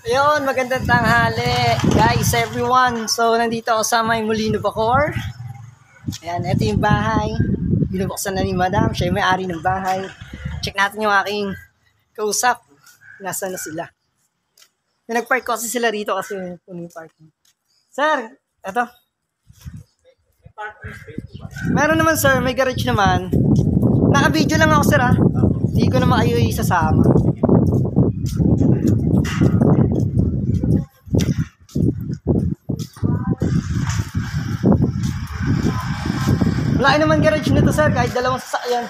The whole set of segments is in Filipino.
Ayun, magandang tanghali. Guys, everyone. So, nandito ako sa may Molino Bacoor. Ayan, ito yung bahay. Binubuksan na ni Madam. Siya yung may-ari ng bahay. Check natin yung aking kausap. Nasaan na sila? Nag-park ko kasi sila rito kasi yung parking. Sir, eto. Meron naman sir, may garage naman. Naka-video lang ako sir ha. Hindi ko naman kayo isasama. Wala naman garage nito sir, kahit dalawang sasakyan.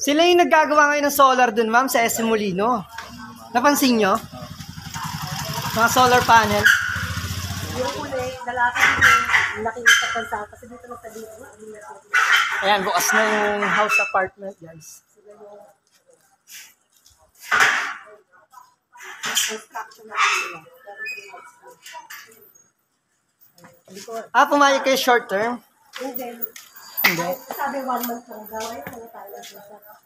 Sila yung naggagawa ngayon ng solar dun ma'am sa SM Molino. Napansin nyo? Mga solar panel. Yung kulay, lalaki yung nakikita pa sa kasi dito na sa dito. Ayan, bukas na yung house apartment guys. Construction na sila. Pumayag kayo short term? Hindi. Hindi. Sabi 1 month lang daw. Ay, mga tayo sa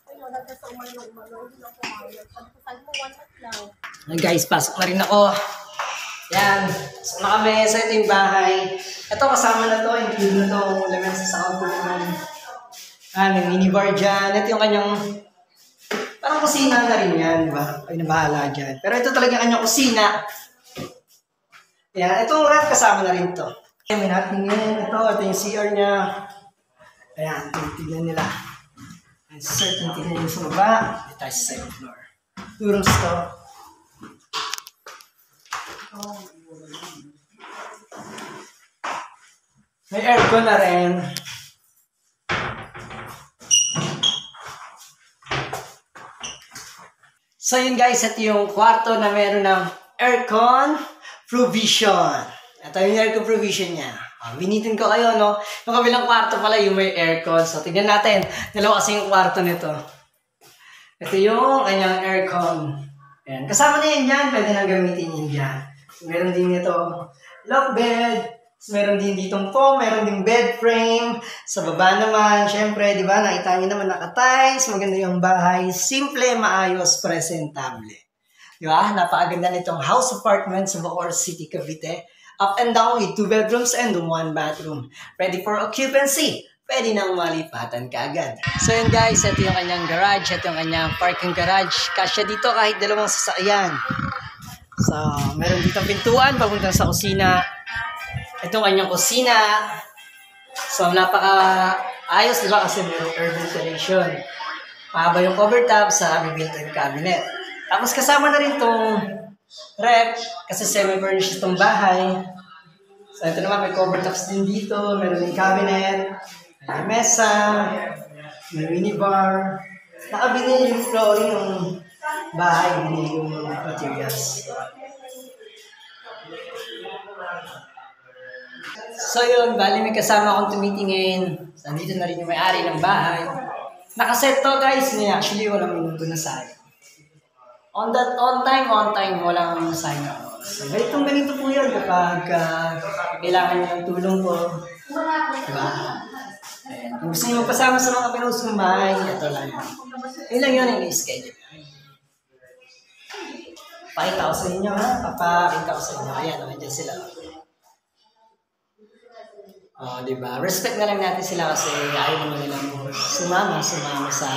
ay, wala na sa umano. Hindi lang pumayag. Sabi mo 1 month lang. Ayan guys, pasok na rin ako. Yan. So na kami. So ito yung bahay. Ito kasama na to. Include na to. Elements sa counter naman. May minibar dyan. Ito yung kanyang parang kusina na rin yan. Diba? Ay nabahala dyan. Pero ito talaga kanyang kusina. Yan. Itong ref kasama na rin to. May natingin. Ito yung CR niya. Ayan. Tignan nila. And certain tignan yung sa baba. Ito tayo sa second floor. 2 rooms to. May aircon na rin. So yun guys, ito yung kwarto na meron ng aircon provision. Ito yung aircon provision niya. Binitin ko kayo, no? Yung kabilang kwarto pala yung may aircon. So tignan natin. Dalawa kasi yung kwarto nito. Ito yung kanyang aircon. Ayan. Kasama na yan dyan. Pwede nang gamitin yan dyan. Meron din ito lock bed. Meron din ditong foam. Meron din bed frame. Sa baba naman, syempre, di ba? Nakita nyo naman naka-tiles. Maganda yung bahay. Simple, maayos, presentable. Di ba? Napakaganda nitong house apartment sa Bacoor City, Cavite. Up and down with 2 bedrooms and 1 bathroom. Ready for occupancy. Pwede nang malipatan kaagad. So yun guys, ito yung kanyang garage. Ito yung kanyang parking garage. Kasya dito kahit dalawang sasakyan. So, meron dito pintuan papunta sa kusina. Ito kanyang kusina. So, napaka-ayos, di ba? Kasi merong air ventilation. Mahaba yung cover top sa built-in cabinet. Tapos kasama na rin itong ref kasi semi-furnished itong bahay. So, ito naman may cover tops din dito. Meron din cabinet. May mesa. May minibar. Nakabili yung flooring ng bahay. Binili yung materials. So yun, bali may kasama akong tumitingin. So, nandito na rin yung may-ari ng bahay. Nakaset to guys. Actually, walang minuto na sayang. On time, walang sayang. So, ganito po yun kapag kailangan nyo ng tulong po. Diba? Ayan. Kung gusto nyo magpasama sa mga pinusong bahay, ito lang yun. Ilang yun yung schedule. Pakita ko sa inyo ha. Papakita ko sa inyo. Ayan, nandiyan sila. Diba? Respect na lang natin sila kasi ayaw naman nilang sumama sa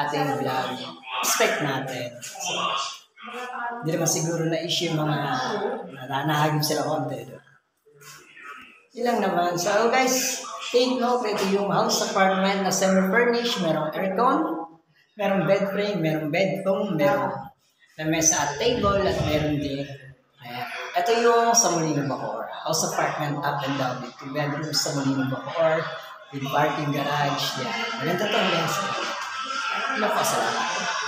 ating vlog. Respect natin. So, hindi naman siguro na issue mga nahagip sila konti. Ilang naman. So guys, take note, ito yung house apartment na semi-furnished. Merong aircon, merong bed frame, merong bed foam, merong mesa at table, at meron din. Ayan. Ito yung sa Molino Bacoor. House apartment up and down with 2 bedrooms sa Molino Bacoor with parking garage. Yan. Maganda to guys. Salamat.